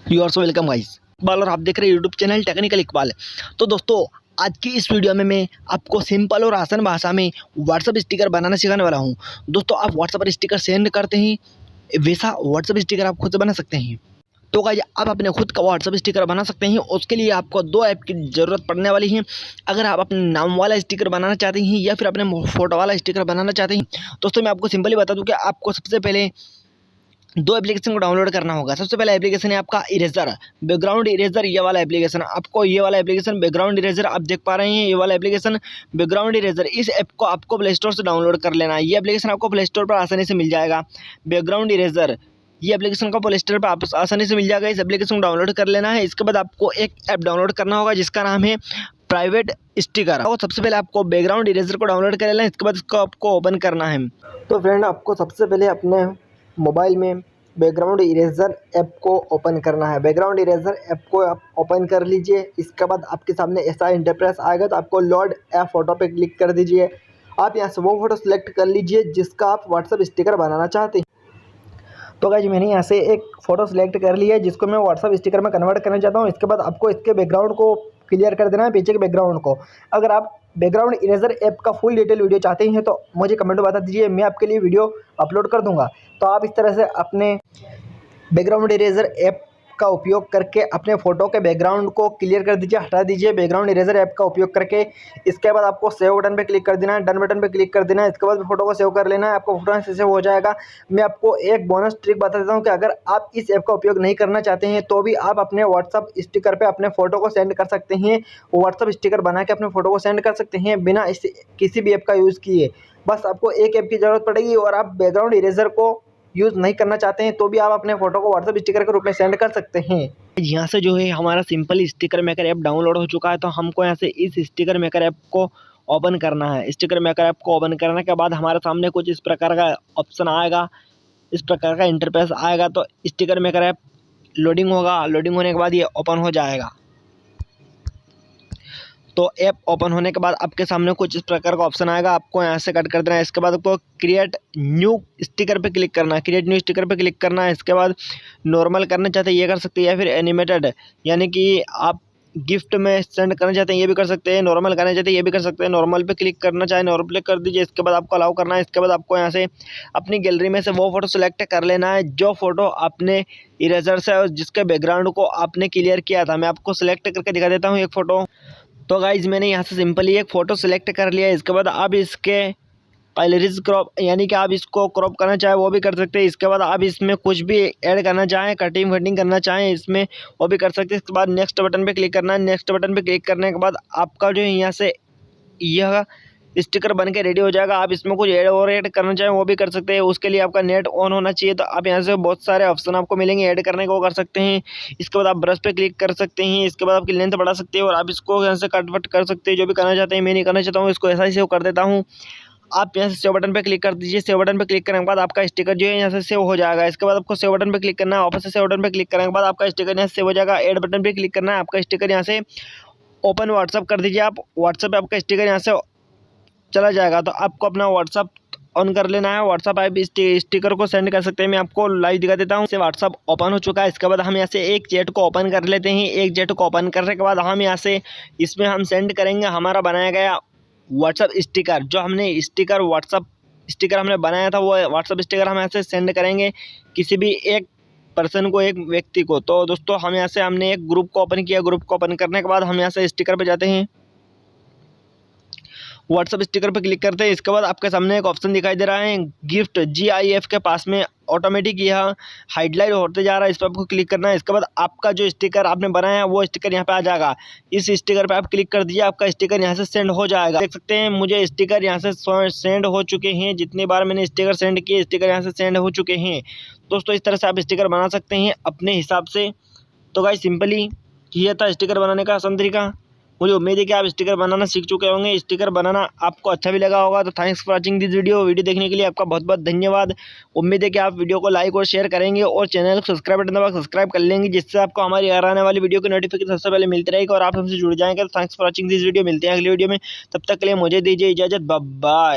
You are so welcome guys. Iqbal और आप देख रहे हैं यूट्यूब चैनल टेक्निकल इकबाल। तो दोस्तों, आज की इस वीडियो में मैं आपको सिंपल और आसान भाषा में व्हाट्सअप स्टिकर बनाना सिखाने वाला हूं। दोस्तों, आप व्हाट्सअप पर स्टिकर सेंड करते हैं, वैसा व्हाट्सअप स्टिकर आप खुद से बना सकते हैं। तो गाइस, आप अपने खुद का व्हाट्सअप स्टिकर बना सकते हैं। उसके लिए आपको दो ऐप की ज़रूरत पड़ने वाली है। अगर आप अपने नाम वाला स्टिकर बनाना चाहते हैं या फिर अपने फोटो वाला स्टिकर बनाना चाहते हैं, दोस्तों मैं आपको सिंपली बता दूं कि आपको सबसे पहले दो एप्लीकेशन को डाउनलोड करना होगा। सबसे पहला एप्लीकेशन है आपका इरेजर, बैकग्राउंड इरेजर। ये वाला एप्लीकेशन आपको, ये वाला एप्लीकेशन बैकग्राउंड इरेजर आप देख पा रहे हैं, ये वाला एप्लीकेशन बैकग्राउंड इरेजर। इस ऐप को आपको प्ले स्टोर से डाउनलोड कर लेना है। ये एप्लीकेशन आपको प्ले स्टोर पर आसानी से मिल जाएगा। बैकग्राउंड इरेजर, ये एप्लीकेशन को प्ले स्टोर पर आसानी से मिल जाएगा। इस एप्लीकेशन को डाउनलोड कर लेना है। इसके बाद आपको एक ऐप डाउनलोड करना होगा जिसका नाम है प्राइवेट स्टिकर। और सबसे पहले आपको बैकग्राउंड इरेजर को डाउनलोड कर लेना है। इसके बाद इसको आपको ओपन करना है। तो फ्रेंड, आपको सबसे पहले अपने मोबाइल में बैकग्राउंड इरेजर ऐप को ओपन करना है। बैकग्राउंड इरेजर ऐप को आप ओपन कर लीजिए। इसके बाद आपके सामने ऐसा इंटरफेस आएगा, तो आपको लोड ऐप फोटो पे क्लिक कर दीजिए। आप यहाँ से वो फोटो सेलेक्ट कर लीजिए जिसका आप व्हाट्सअप स्टिकर बनाना चाहते हैं। तो गाइस, मैंने यहाँ से एक फ़ोटो सेलेक्ट कर लिया है जिसको मैं व्हाट्सअप स्टिकर में कन्वर्ट करना चाहता हूँ। इसके बाद आपको इसके बैकग्राउंड को क्लियर कर देना है, पीछे के बैकग्राउंड को। अगर आप बैकग्राउंड इरेजर ऐप का फुल डिटेल वीडियो चाहते हैं तो मुझे कमेंट में बता दीजिए, मैं आपके लिए वीडियो अपलोड कर दूंगा। तो आप इस तरह से अपने बैकग्राउंड इरेजर ऐप का उपयोग करके अपने फ़ोटो के बैकग्राउंड को क्लियर कर दीजिए, हटा दीजिए बैकग्राउंड इरेजर ऐप का उपयोग करके। इसके बाद आपको सेव बटन पे क्लिक कर देना है, डन बटन पे क्लिक कर देना है। इसके बाद फ़ोटो को सेव कर लेना है। आपको फ़ोटो से सेव हो जाएगा। मैं आपको एक बोनस ट्रिक बता देता हूँ कि अगर आप इस ऐप का उपयोग नहीं करना चाहते हैं तो भी आप अपने व्हाट्सअप स्टिकर पर अपने फ़ोटो को सेंड कर सकते हैं। व्हाट्सअप स्टिकर बना के अपने फ़ोटो को सेंड कर सकते हैं बिना किसी भी ऐप का यूज़ किए। बस आपको एक ऐप की ज़रूरत पड़ेगी और आप बैकग्राउंड इरेजर को यूज़ नहीं करना चाहते हैं तो भी आप अपने फ़ोटो को व्हाट्सअप स्टिकर के रूप में सेंड कर सकते हैं। यहाँ से जो है हमारा simple sticker maker app download हो चुका है। तो हमको यहाँ से इस स्टिकर मेकर ऐप को ओपन करना है। स्टिकर मेकर ऐप को ओपन करने के बाद हमारे सामने कुछ इस प्रकार का ऑप्शन आएगा, इस प्रकार का इंटरफेस आएगा। तो स्टिकर मेकर ऐप लोडिंग होगा। लोडिंग होने के बाद ये ओपन हो जाएगा। तो ऐप ओपन होने के बाद आपके सामने कुछ इस प्रकार का ऑप्शन आएगा, आपको यहाँ से कट कर देना है। इसके बाद आपको क्रिएट न्यू स्टिकर पे क्लिक करना है। क्रिएट न्यू स्टिकर पे क्लिक करना है। इसके बाद नॉर्मल करना चाहते हैं ये कर सकते हैं, या फिर एनिमेटेड यानी कि आप गिफ्ट में सेंड करना चाहते हैं ये भी कर सकते हैं, नॉर्मल करना चाहते हैं ये भी कर सकते हैं। नॉर्मल पे क्लिक करना चाहे नॉर्मल पे कर दीजिए। इसके बाद आपको अलाउ करना है। इसके बाद आपको यहाँ से अपनी गैलरी में से वो फोटो सेलेक्ट कर लेना है जो फोटो आपने इरेजर से और जिसके बैकग्राउंड को आपने क्लियर किया था। मैं आपको सेलेक्ट करके दिखा देता हूँ एक फ़ोटो। तो गाइज, मैंने यहाँ से सिंपली एक फ़ोटो सेलेक्ट कर लिया है। इसके बाद आप इसके पाइलरीज क्रॉप यानी कि आप इसको क्रॉप करना चाहें वो भी कर सकते हैं। इसके बाद आप इसमें कुछ भी ऐड करना चाहें, कटिंग वटिंग करना चाहें इसमें वो भी कर सकते हैं। इसके बाद नेक्स्ट बटन पे क्लिक करना है। नेक्स्ट बटन पे क्लिक करने के बाद आपका जो है यहाँ से यह स्टिकर बन के रेडी हो जाएगा। आप इसमें कुछ ऐड करना चाहें वो भी कर सकते हैं। उसके लिए आपका नेट ऑन होना चाहिए। तो आप यहाँ से बहुत सारे ऑप्शन आपको मिलेंगे ऐड करने को, वो कर सकते हैं। इसके बाद आप ब्रश पे क्लिक कर सकते हैं। इसके बाद आपकी लेंथ बढ़ा सकते हैं और आप इसको यहाँ से कट वट कर सकते हैं जो भी करना चाहते हैं। मैं नहीं करना चाहता हूँ, इसको ऐसा ही सेव कर देता हूँ। आप यहाँ से सेव बटन पे क्लिक कर दीजिए। सेव बटन पे क्लिक करने के बाद आपका स्टिकर जो है यहाँ से सेव हो जाएगा। इसके बाद आपको सेव बटन पे क्लिक करना है। वापस से सेव बटन पे क्लिक करने के बाद आपका स्टिकर यहाँ से सेव हो जाएगा। ऐड बटन पे क्लिक करना है। आपका स्टिकर यहाँ से ओपन व्हाट्सअप कर दीजिए। आप व्हाट्सअप पे आपका स्टिकर यहाँ से चला जाएगा। तो आपको अपना व्हाट्सअप ऑन कर लेना है। व्हाट्सअप आप स्टिकर को सेंड कर सकते हैं। मैं आपको लाइव दिखा देता हूँ। व्हाट्सअप ओपन हो चुका है। इसके बाद हम यहाँ से एक चैट को ओपन कर लेते हैं। एक चैट को ओपन करने के बाद हम यहाँ से इसमें हम सेंड करेंगे हमारा बनाया गया व्हाट्सअप स्टिकर। जो हमने स्टिकर व्हाट्सअप स्टिकर हमने बनाया था वो व्हाट्सअप स्टिकर हम यहाँ से सेंड करेंगे किसी भी एक पर्सन को, एक व्यक्ति को। तो दोस्तों, हम यहाँ से हमने एक ग्रुप को ओपन किया। ग्रुप को ओपन करने के बाद हम यहाँ से स्टिकर पर जाते हैं, व्हाट्सअप स्टिकर पर क्लिक करते हैं। इसके बाद आपके सामने एक ऑप्शन दिखाई दे रहा है गिफ्ट, GIF के पास में ऑटोमेटिक यह हाइडलाइट होते जा रहा है। इस पर आपको क्लिक करना है। इसके बाद आपका जो स्टिकर आपने बनाया है वो स्टिकर यहाँ पे आ जाएगा। इस स्टिकर पे आप क्लिक कर दीजिए, आपका स्टिकर यहाँ से सेंड हो जाएगा। देख सकते हैं मुझे स्टिकर यहाँ से सेंड हो चुके हैं। जितनी बार मैंने स्टिकर सेंड किए स्टिकर यहाँ से सेंड हो चुके हैं। दोस्तों, इस तरह से आप स्टिकर बना सकते हैं अपने हिसाब से। तो गाइस, सिंपली ये था स्टिकर बनाने का आसान तरीका। मुझे उम्मीद है कि आप स्टिकर बनाना सीख चुके होंगे। स्टिकर बनाना आपको अच्छा भी लगा होगा। तो thanks for watching this video देखने के लिए आपका बहुत बहुत धन्यवाद। उम्मीद है कि आप वीडियो को लाइक और शेयर करेंगे और चैनल को सब्सक्राइब बटन दबा सब्सक्राइब कर लेंगे, जिससे आपको हमारी आने वाली वीडियो की नोटिफिकेशन सबसे पहले मिलती रहेगी और आप हमसे जुड़ जाएंगे। तो thanks for watching this video. मिलते हैं अगली वीडियो में, तब तक के लिए मुझे दीजिए इजाजत। Bye bye.